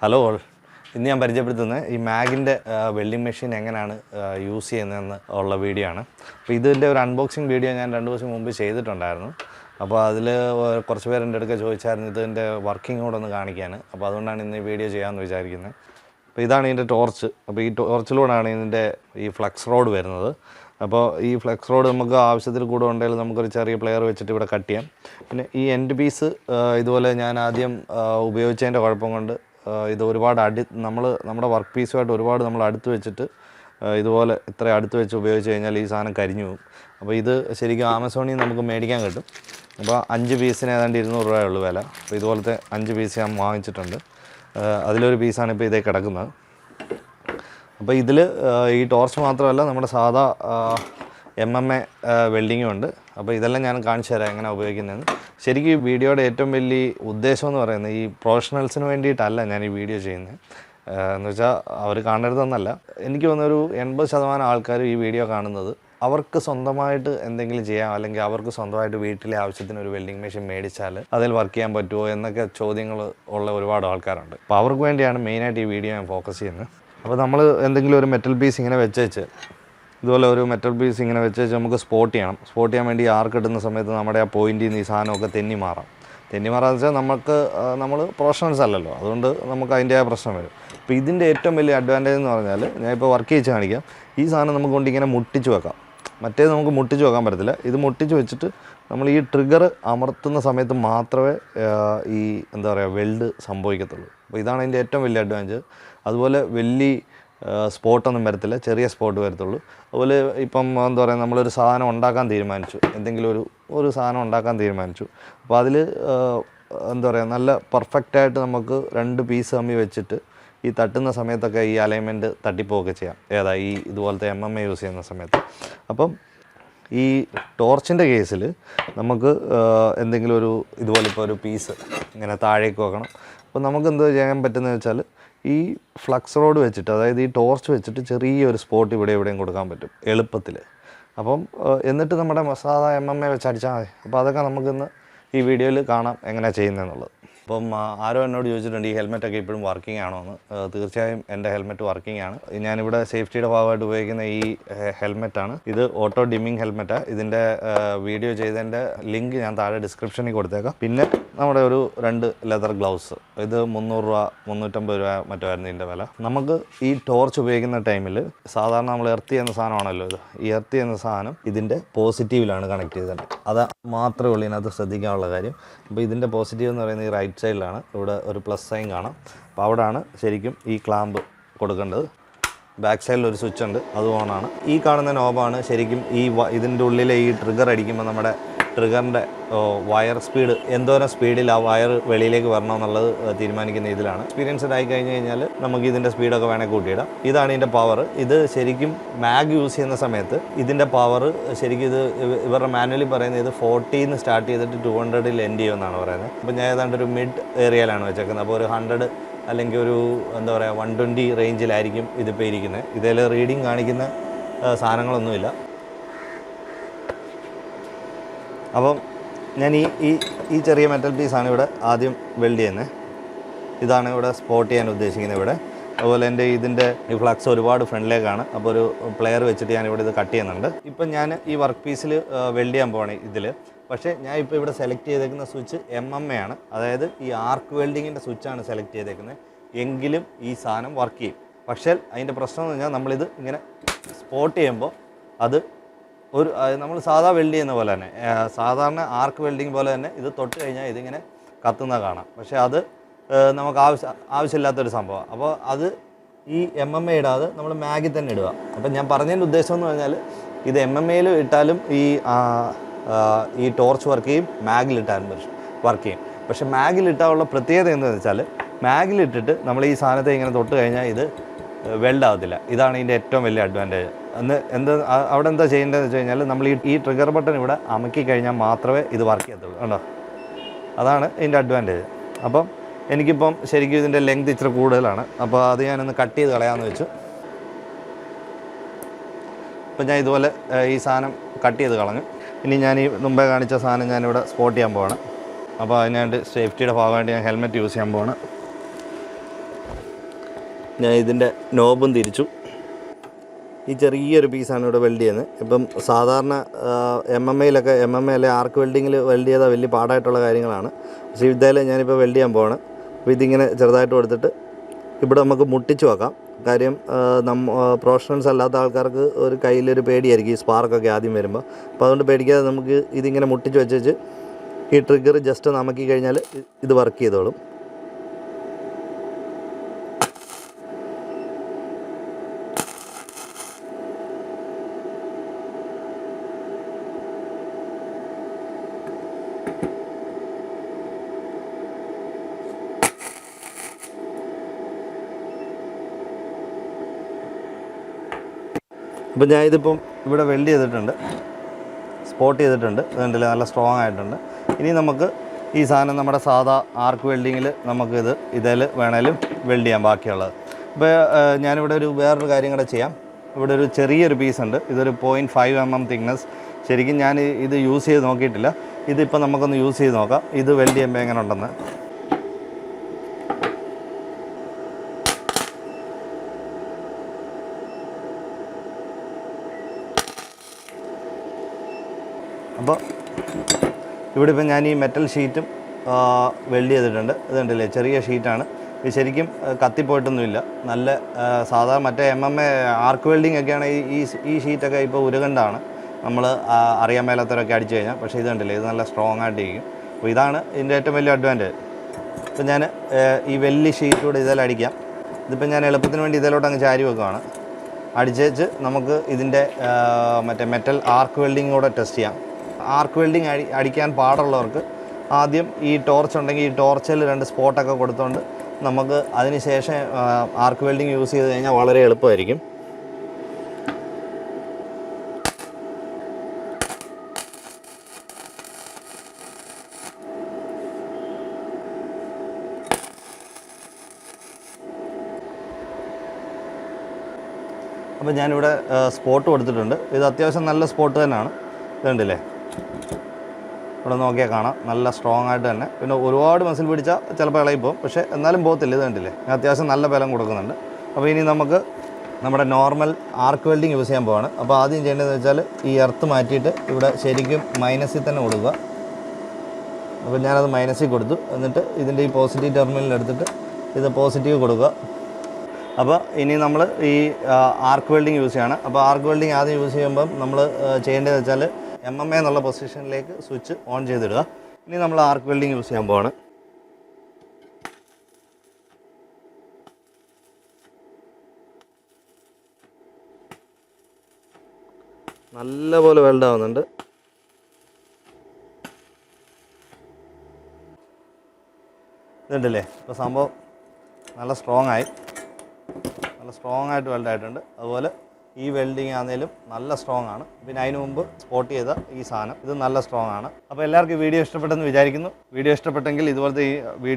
Hello all, ഇന്ന് ഞാൻ പരിചയപ്പെടുത്തുന്നത് ഈ മാഗിൻ്റെ വെൽഡിംഗ് മെഷീൻ എങ്ങനെയാണ് യൂസ് ചെയ്യുന്നതെന്ന് ഉള്ള വീഡിയോ ആണ്. അപ്പോൾ ഇതിൻ്റെ ഒരു അൺബോക്സിങ് വീഡിയോ ഞാൻ 2 ദിവസം മുമ്പ് ചെയ്തിട്ടുണ്ടായിരുന്നു. അപ്പോൾ അതിൽ കുറച്ച് പേര് എൻ്റെ അടുക്ക ചോദിച്ചായിരുന്നു ഇതിൻ്റെ വർക്കിംഗ് കൂടെ ഒന്ന് കാണിക്കാൻ. അപ്പോൾ അതുകൊണ്ടാണ് ഇന്ന് ഈ വീഡിയോ ചെയ്യാമെന്ന് വിചാരിക്കുന്നത്. അപ്പോൾ ഇതാണ് ഇതിൻ്റെ ടോർച്ച്. അപ്പോൾ ഈ ടോർച്ചിലൂടെയാണ് ഇതിൻ്റെ ഈ ഫ്ലക്സ് റോഡ് വരുന്നത്. അപ്പോൾ ഈ ഫ്ലക്സ് റോഡ് നമുക്ക് ആവശ്യത്തിൽ കൂടെ ഉണ്ടെങ്കിൽ നമുക്കൊരു ചെറിയ പ്ലെയർ വെച്ചിട്ട് ഇവിടെ കട്ട് ചെയ്യാം. പിന്നെ ഈ എൻഡ് പീസ് ഇതുപോലെ ഞാൻ ആദ്യം ഉപയോഗിച്ചതിൻ്റെ കുഴപ്പം കൊണ്ട് ഇത് ഒരുപാട് നമ്മുടെ വർക്ക് പീസുമായിട്ട് ഒരുപാട് നമ്മൾ അടുത്ത് വെച്ചിട്ട് ഇതുപോലെ ഇത്ര അടുത്ത് വെച്ച് ഉപയോഗിച്ച് കഴിഞ്ഞാൽ ഈ സാധനം കരിഞ്ഞു പോകും. അപ്പോൾ ഇത് ശരിക്കും ആമസോണിൽ നമുക്ക് മേടിക്കാൻ കിട്ടും. അപ്പോൾ 5 പീസിന് ഏതാണ്ട് 200 രൂപയുള്ളൂ വില. അപ്പോൾ ഇതുപോലത്തെ 5 പീസ് ഞാൻ വാങ്ങിച്ചിട്ടുണ്ട്. അതിലൊരു പീസാണ് ഇപ്പോൾ ഇതേ കിടക്കുന്നത്. അപ്പോൾ ഇതിൽ ഈ ടോർച്ച് മാത്രമല്ല നമ്മുടെ സാധാ MMA വെൽഡിങ്ങും ഉണ്ട്. അപ്പോൾ ഇതെല്ലാം ഞാൻ കാണിച്ചു തരാം എങ്ങനെ ഉപയോഗിക്കുന്നതെന്ന്. ശരിക്കും ഈ വീഡിയോയുടെ ഏറ്റവും വലിയ ഉദ്ദേശം എന്ന് പറയുന്നത് ഈ പ്രൊഫഷണൽസിന് വേണ്ടിയിട്ടല്ല ഞാൻ ഈ വീഡിയോ ചെയ്യുന്നത്. എന്ന് വെച്ചാൽ അവർ കാണരുതെന്നല്ല. എനിക്ക് തോന്നുന്നൊരു 80% ആൾക്കാർ ഈ വീഡിയോ കാണുന്നത് അവർക്ക് സ്വന്തമായിട്ട് എന്തെങ്കിലും ചെയ്യാം, അല്ലെങ്കിൽ അവർക്ക് സ്വന്തമായിട്ട് വീട്ടിലെ ആവശ്യത്തിന് ഒരു വെൽഡിംഗ് മെഷീൻ മേടിച്ചാൽ അതിൽ വർക്ക് ചെയ്യാൻ പറ്റുമോ എന്നൊക്കെ ചോദ്യങ്ങൾ ഉള്ള ഒരുപാട് ആൾക്കാരുണ്ട്. അപ്പോൾ അവർക്ക് വേണ്ടിയാണ് മെയിനായിട്ട് ഈ വീഡിയോ ഞാൻ ഫോക്കസ് ചെയ്യുന്നത്. അപ്പോൾ നമ്മൾ എന്തെങ്കിലും ഒരു മെറ്റൽ പീസ് ഇങ്ങനെ വെച്ചേച്ച് ഇതുപോലെ ഒരു മെറ്റൽ പീസ് ഇങ്ങനെ വെച്ചേച്ച് നമുക്ക് സ്പോട്ട് ചെയ്യണം. സ്പോട്ട് ചെയ്യാൻ വേണ്ടി ആർക്ക് ഇടുന്ന സമയത്ത് നമ്മുടെ ആ പോയിന്റിൽ നിന്ന് ഈ സാധനമൊക്കെ തെന്നി മാറാന്ന് വെച്ചാൽ നമ്മൾ പ്രൊഫഷണൽസ് അല്ലല്ലോ, അതുകൊണ്ട് നമുക്ക് അതിൻ്റെതായ പ്രശ്നം വരും. അപ്പോൾ ഇതിൻ്റെ ഏറ്റവും വലിയ അഡ്വാൻറ്റേജ് എന്ന് പറഞ്ഞാൽ ഞാനിപ്പോൾ വർക്ക് ചെയ്ത് കാണിക്കാം. ഈ സാധനം നമുക്ക് കൊണ്ട് ഇങ്ങനെ മുട്ടിച്ച് വെക്കാം. മറ്റേത് നമുക്ക് മുട്ടിച്ച് വെക്കാൻ പറ്റത്തില്ല. ഇത് മുട്ടിച്ച് വെച്ചിട്ട് നമ്മൾ ഈ ട്രിഗർ അമർത്തുന്ന സമയത്ത് മാത്രമേ ഈ വെൽഡ് സംഭവിക്കത്തുള്ളൂ. അപ്പോൾ ഇതാണ് അതിൻ്റെ ഏറ്റവും വലിയ അഡ്വാൻറ്റേജ്. അതുപോലെ വലിയ സ്പോട്ടൊന്നും വരത്തില്ല, ചെറിയ സ്പോട്ട് വരത്തുള്ളൂ. അതുപോലെ ഇപ്പം നമ്മളൊരു സാധനം ഉണ്ടാക്കാൻ തീരുമാനിച്ചു, എന്തെങ്കിലും ഒരു സാധനം ഉണ്ടാക്കാൻ തീരുമാനിച്ചു. അപ്പോൾ അതിൽ നല്ല പെർഫെക്റ്റായിട്ട് നമുക്ക് 2 പീസ് തമ്മിൽ വെച്ചിട്ട് ഈ തട്ടുന്ന സമയത്തൊക്കെ ഈ അലൈൻമെൻറ്റ് തട്ടിപ്പോവുകയൊക്കെ ചെയ്യാം. ഈ ഇതുപോലത്തെ MMA യൂസ് ചെയ്യുന്ന സമയത്ത്. അപ്പം ഈ ടോർച്ചിൻ്റെ കേസിൽ നമുക്ക് എന്തെങ്കിലും ഇതുപോലെ ഇപ്പോൾ ഒരു പീസ് ഇങ്ങനെ താഴേക്ക് വെക്കണം. അപ്പോൾ നമുക്ക് എന്തോ ചെയ്യാൻ പറ്റുന്നത് വെച്ചാൽ ഈ ഫ്ലക്സ് റോഡ് വെച്ചിട്ട്, അതായത് ഈ ടോർച്ച് വെച്ചിട്ട് ചെറിയൊരു സ്പോട്ട് ഇവിടെയും കൊടുക്കാൻ പറ്റും എളുപ്പത്തിൽ. അപ്പം എന്നിട്ട് നമ്മുടെ സാധാ MMA വെച്ച് അടിച്ചാൽ മതി. അപ്പോൾ അതൊക്കെ നമുക്കിന്ന് ഈ വീഡിയോയിൽ കാണാം എങ്ങനെയാണ് ചെയ്യുന്നതെന്നുള്ളത്. അപ്പം ആരോ എന്നോട് ചോദിച്ചിട്ടുണ്ട് ഈ ഹെൽമെറ്റൊക്കെ ഇപ്പോഴും വർക്കിംഗ് ആണോ എന്ന്. തീർച്ചയായും എൻ്റെ ഹെൽമെറ്റ് വർക്കിംഗ് ആണ്. ഞാനിവിടെ സേഫ്റ്റിയുടെ ഭാഗമായിട്ട് ഉപയോഗിക്കുന്ന ഈ ഹെൽമെറ്റാണ്. ഇത് ഓട്ടോ ഡിമ്മിങ് ഹെൽമെറ്റാണ്. ഇതിൻ്റെ വീഡിയോ ചെയ്തതിൻ്റെ ലിങ്ക് ഞാൻ താഴെ ഡിസ്ക്രിപ്ഷനിൽ കൊടുത്തേക്കാം. പിന്നെ നമ്മുടെ ഒരു 2 ലെതർ ഗ്ലൗസ്, ഇത് 300 രൂപ 350 രൂപ മറ്റോ ആയിരുന്നു ഇതിൻ്റെ വില. നമുക്ക് ഈ ടോർച്ച് ഉപയോഗിക്കുന്ന ടൈമിൽ സാധാരണ നമ്മൾ എർത്ത് ചെയ്യുന്ന സാധനമാണല്ലോ ഇത്. ഈ എർത്ത് ചെയ്യുന്ന സാധനം ഇതിൻ്റെ പോസിറ്റീവിലാണ് കണക്ട് ചെയ്തിട്ടുണ്ട്. അത് മാത്രമേ ഉള്ളൂ ഇതിനകത്ത് ശ്രദ്ധിക്കാനുള്ള കാര്യം. അപ്പോൾ ഇതിൻ്റെ പോസിറ്റീവ് എന്ന് പറയുന്നത് ഈ റൈറ്റ് സൈഡിലാണ്. ഇവിടെ ഒരു പ്ലസ് സൈൻ കാണാം. അപ്പോൾ അവിടെയാണ് ശരിക്കും ഈ ക്ലാമ്പ് കൊടുക്കേണ്ടത്. ബാക്ക് സൈഡിൽ ഒരു സ്വിച്ച് ഉണ്ട്, അത് ഓണാണ്. ഈ കാണുന്ന നോബാണ് ശരിക്കും ഇതിൻ്റെ ഉള്ളിലെ ഈ ട്രിഗർ അടിക്കുമ്പോൾ നമ്മുടെ ട്രിഗറിൻ്റെ വയർ സ്പീഡ് എന്തോരം സ്പീഡിൽ ആ വയർ വെളിയിലേക്ക് വരണമെന്നുള്ളത് തീരുമാനിക്കുന്ന ഇതിലാണ്. എക്സ്പീരിയൻസ്ഡ് ആയി കഴിഞ്ഞാൽ നമുക്ക് ഇതിൻ്റെ സ്പീഡൊക്കെ വേണേൽ കൂട്ടിയിടാം. ഇതാണ് ഇതിൻ്റെ പവർ. ഇത് ശരിക്കും മാഗ് യൂസ് ചെയ്യുന്ന സമയത്ത് ഇതിൻ്റെ പവർ ശരിക്കും ഇവരുടെ മാനുവലി പറയുന്നത് ഇത് 40 സ്റ്റാർട്ട് ചെയ്തിട്ട് 200 എൻഡ് ചെയ്യുമെന്നാണ് പറയുന്നത്. അപ്പോൾ ഞാൻ ഏതാണ്ട് ഒരു മിഡ് ഏരിയയിലാണ് വെച്ചേക്കുന്നത്. അപ്പോൾ ഒരു 100 അല്ലെങ്കിൽ ഒരു 120 റേഞ്ചിലായിരിക്കും ഇതിപ്പോൾ ഇരിക്കുന്നത്. ഇതിൽ റീഡിങ് കാണിക്കുന്ന സാധനങ്ങളൊന്നുമില്ല. അപ്പം ഞാൻ ഈ ചെറിയ മെറ്റൽ പീസാണ് ഇവിടെ ആദ്യം വെൽഡ് ചെയ്യുന്നത്. ഇതാണ് ഇവിടെ സ്പോട്ട് ചെയ്യാൻ ഉദ്ദേശിക്കുന്നത് ഇവിടെ. അതുപോലെ ഇതിൻ്റെ ഈ ഫ്ലക്സ് ഒരുപാട് ഫ്രണ്ടിലേക്കാണ്. അപ്പോൾ ഒരു പ്ലെയർ വെച്ചിട്ട് ഞാനിവിടെ ഇത് കട്ട് ചെയ്യുന്നുണ്ട്. ഇപ്പം ഞാൻ ഈ വർക്ക് പീസിൽ വെൽഡ് ചെയ്യാൻ പോകണേ ഇതിൽ. പക്ഷേ ഞാൻ ഇപ്പോൾ ഇവിടെ സെലക്ട് ചെയ്തേക്കുന്ന സ്വിച്ച് MMA ആണ്. അതായത് ഈ ആർക്ക് വെൽഡിങ്ങിൻ്റെ സ്വിച്ചാണ് സെലക്ട് ചെയ്തേക്കുന്നത്. എങ്കിലും ഈ സാധനം വർക്ക് ചെയ്യും. പക്ഷേ അതിൻ്റെ പ്രശ്നം എന്ന് പറഞ്ഞാൽ നമ്മളിത് ഇങ്ങനെ സ്പോട്ട് ചെയ്യുമ്പോൾ അത് നമ്മൾ സാധാ വെൽഡ് ചെയ്യുന്ന പോലെ തന്നെ, സാധാരണ ആർക്ക് വെൽഡിങ് പോലെ തന്നെ ഇത് തൊട്ട് കഴിഞ്ഞാൽ ഇതിങ്ങനെ കത്തുന്ന കാണാം. പക്ഷേ അത് നമുക്ക് ആവശ്യമില്ലാത്തൊരു സംഭവമാണ്. അപ്പോൾ അത് ഈ MMA ഇടാതെ നമ്മൾ മാഗിൽ തന്നെ ഇടുക. അപ്പം ഞാൻ പറഞ്ഞതിൻ്റെ ഉദ്ദേശം എന്ന് പറഞ്ഞാൽ ഇത് MMA ഇട്ടാലും ഈ ടോർച്ച് വർക്ക് ചെയ്യും, മാഗിലിട്ടാലും വർക്ക് ചെയ്യും. പക്ഷേ മാഗിലിട്ടാനുള്ള പ്രത്യേകത എന്താണെന്ന് വെച്ചാൽ മാഗിലിട്ടിട്ട് നമ്മൾ ഈ സാധനത്തെ ഇങ്ങനെ തൊട്ട് കഴിഞ്ഞാൽ ഇത് വെൽഡ് ആവത്തില്ല. ഇതാണ് ഇതിൻ്റെ ഏറ്റവും വലിയ അഡ്വാൻറ്റേജ്. അവിടെ എന്താ ചെയ്യേണ്ടതെന്ന് വെച്ച് കഴിഞ്ഞാൽ നമ്മൾ ഈ ട്രിഗർ ബട്ടൺ ഇവിടെ അമക്കി കഴിഞ്ഞാൽ മാത്രമേ ഇത് വർക്ക് ചെയ്യത്തുള്ളൂ. കണ്ടോ, അതാണ് ഇതിൻ്റെ അഡ്വാൻറ്റേജ്. അപ്പം എനിക്കിപ്പം ശരിക്കും ഇതിൻ്റെ ലെങ്ത് ഇച്ചിരി കൂടുതലാണ്. അപ്പോൾ അത് ഞാനൊന്ന് കട്ട് ചെയ്ത് കളയാമെന്ന് വെച്ചു. അപ്പം ഞാൻ ഇതുപോലെ ഈ സാധനം കട്ട് ചെയ്ത് കളഞ്ഞു. ഇനി ഞാൻ ഈ മുമ്പേ കാണിച്ച സാധനം ഞാനിവിടെ സ്പോട്ട് ചെയ്യാൻ പോവാണ്. അപ്പോൾ അതിനായിട്ട് സേഫ്റ്റിയുടെ ഭാഗമായിട്ട് ഞാൻ ഹെൽമെറ്റ് യൂസ് ചെയ്യാൻ പോവാണ്. ഞാൻ ഇതിൻ്റെ നോബും തിരിച്ചു. ഈ ചെറിയൊരു പീസാണ് ഇവിടെ വെൽഡ് ചെയ്യുന്നത്. ഇപ്പം സാധാരണ MMA അല്ലെ ആർക്ക് വെൽഡിങ്ങിൽ വെൽഡ് ചെയ്താൽ വലിയ പാടായിട്ടുള്ള കാര്യങ്ങളാണ്. പക്ഷേ ഇതേലെ ഞാനിപ്പോൾ വെൽഡ് ചെയ്യാൻ പോവാണ്. അപ്പോൾ ഇതിങ്ങനെ ചെറുതായിട്ട് കൊടുത്തിട്ട് ഇവിടെ നമുക്ക് മുട്ടിച്ച് വെക്കാം. കാര്യം പ്രൊഫഷണൽസ് അല്ലാത്ത ആൾക്കാർക്ക് ഒരു കയ്യിലൊരു പേടിയായിരിക്കും ഈ സ്പാർക്കൊക്കെ ആദ്യം വരുമ്പോൾ. അപ്പോൾ അതുകൊണ്ട് പേടിക്കാതെ നമുക്ക് ഇതിങ്ങനെ മുട്ടിച്ച് വെച്ച് ഈ ട്രിഗർ ജസ്റ്റ് ഒന്ന് അമക്കി കഴിഞ്ഞാൽ ഇത് വർക്ക് ചെയ്തോളും. അപ്പോൾ ഞാൻ ഇതിപ്പം ഇവിടെ വെൽഡ് ചെയ്തിട്ടുണ്ട്, സ്പോട്ട് ചെയ്തിട്ടുണ്ട്. അതുകൊണ്ടല്ലേ നല്ല സ്ട്രോങ് ആയിട്ടുണ്ട്. ഇനി നമുക്ക് ഈ സാധനം നമ്മുടെ സാധാ ആർക്ക് വെൽഡിങ്ങിൽ നമുക്കിത് ഇതിൽ വേണേലും വെൽഡ് ചെയ്യാം ബാക്കിയുള്ളത്. ഇപ്പോൾ ഞാനിവിടെ വേറൊരു കാര്യം കൂടെ ചെയ്യാം. ഇവിടെ ഒരു ചെറിയൊരു പീസുണ്ട്. ഇതൊരു 0.5 mm തിക്നെസ്. ശരിക്കും ഞാൻ ഇത് യൂസ് ചെയ്ത് നോക്കിയിട്ടില്ല. ഇതിപ്പോൾ നമുക്കൊന്ന് യൂസ് ചെയ്ത് നോക്കാം ഇത് വെൽഡ് ചെയ്യുമ്പോൾ എങ്ങനെ ഉണ്ടെന്ന്. അപ്പോൾ ഇവിടെ ഇപ്പം ഞാൻ ഈ മെറ്റൽ ഷീറ്റും വെൽഡ് ചെയ്തിട്ടുണ്ട്. ഇതുണ്ടല്ലേ, ചെറിയ ഷീറ്റാണ് ഇത്. ശരിക്കും കത്തിപ്പോയിട്ടൊന്നുമില്ല. നല്ല സാധാരണ മറ്റേ MMA ആർക്ക് വെൽഡിംഗ് ഒക്കെയാണ് ഈ ഷീറ്റൊക്കെ ഇപ്പോൾ ഉരുകണ്ടാണ് നമ്മൾ അറിയാൻ മേലാത്തവരൊക്കെ അടിച്ചു കഴിഞ്ഞാൽ. പക്ഷേ ഇത് കണ്ടില്ലേ, ഇത് നല്ല സ്ട്രോങ് ആയിട്ടിരിക്കും. അപ്പോൾ ഇതാണ് ഇതിൻ്റെ ഏറ്റവും വലിയ അഡ്വാൻറ്റേജ്. ഇപ്പം ഞാൻ ഈ വലിയ ഷീറ്റിലൂടെ ഇതിൽ അടിക്കാം. ഇതിപ്പോൾ ഞാൻ എളുപ്പത്തിന് വേണ്ടി ഇതിലോട്ട് അങ്ങ് ചാരി വെക്കുകയാണ്. അടിച്ചേച്ച് നമുക്ക് ഇതിൻ്റെ മറ്റേ മെറ്റൽ ആർക്ക് വെൽഡിങ് കൂടെ ടെസ്റ്റ് ചെയ്യാം. ആർക്ക് വെൽഡിങ് അടിക്കാൻ പാടുള്ളവർക്ക് ആദ്യം ഈ ടോർച്ച് ഉണ്ടെങ്കിൽ ഈ ടോർച്ചിൽ 2 സ്പോട്ടൊക്കെ കൊടുത്തുകൊണ്ട് നമുക്ക് അതിന് ശേഷം ആർക്ക് വെൽഡിങ് യൂസ് ചെയ്ത് കഴിഞ്ഞാൽ വളരെ എളുപ്പമായിരിക്കും. അപ്പോൾ ഞാനിവിടെ സ്പോട്ട് കൊടുത്തിട്ടുണ്ട്. ഇത് അത്യാവശ്യം നല്ല സ്പോട്ട് തന്നെയാണ്. ഇതുണ്ടല്ലേ, ഇവിടെ നോക്കിയാൽ കാണാം നല്ല സ്ട്രോങ് ആയിട്ട് തന്നെ. പിന്നെ ഒരുപാട് മസിൽ പിടിച്ചാൽ ചിലപ്പോൾ ഇളകിപ്പോവും, പക്ഷേ എന്നാലും പോകത്തില്ല. ഇത് കണ്ടില്ലേ, അത്യാവശ്യം നല്ല ബലം കൊടുക്കുന്നുണ്ട്. അപ്പോൾ ഇനി നമുക്ക് നമ്മുടെ നോർമൽ ആർക്ക് വെൽഡിങ് യൂസ് ചെയ്യാൻ പോവാണ്. അപ്പോൾ ആദ്യം ചെയ്യേണ്ടതെന്ന് വെച്ചാൽ ഈ എർത്ത് മാറ്റിയിട്ട് ഇവിടെ ശരിക്കും മൈനസിൽ തന്നെ കൊടുക്കുക. അപ്പോൾ ഞാനത് മൈനസിൽ കൊടുത്തു. എന്നിട്ട് ഇതിൻ്റെ ഈ പോസിറ്റീവ് ടെർമിനൽ എടുത്തിട്ട് ഇത് പോസിറ്റീവ് കൊടുക്കുക. അപ്പോൾ ഇനി നമ്മൾ ഈ ആർക്ക് വെൽഡിങ് യൂസ് ചെയ്യണം. അപ്പോൾ ആർക്ക് വെൽഡിങ് ആദ്യം യൂസ് ചെയ്യുമ്പം നമ്മൾ ചെയ്യേണ്ടതെന്ന് വെച്ചാൽ MMA എന്നുള്ള പൊസിഷനിലേക്ക് സ്വിച്ച് ഓൺ ചെയ്തിടുക. ഇനി നമ്മൾ ആർക്ക് വെൽഡിങ് യൂസ് ചെയ്യാൻ പോവാണ്. നല്ലപോലെ വെൽഡ് ആവുന്നുണ്ട്. ഇതുണ്ടല്ലേ, ഇപ്പോൾ സംഭവം നല്ല സ്ട്രോങ് ആയിട്ട് വെൽഡ് ആയിട്ടുണ്ട്. അതുപോലെ ഈ വെൽഡിങ് ആണെങ്കിലും നല്ല സ്ട്രോങ് ആണ്. പിന്നെ അതിന് മുമ്പ് സ്പോട്ട് ചെയ്ത ഈ സാധനം ഇത് നല്ല സ്ട്രോങ് ആണ്. അപ്പോൾ എല്ലാവർക്കും വീഡിയോ ഇഷ്ടപ്പെട്ടെന്ന് വിചാരിക്കുന്നു. വീഡിയോ ഇഷ്ടപ്പെട്ടെങ്കിൽ ഇതുപോലത്തെ ഈ വീഡിയോ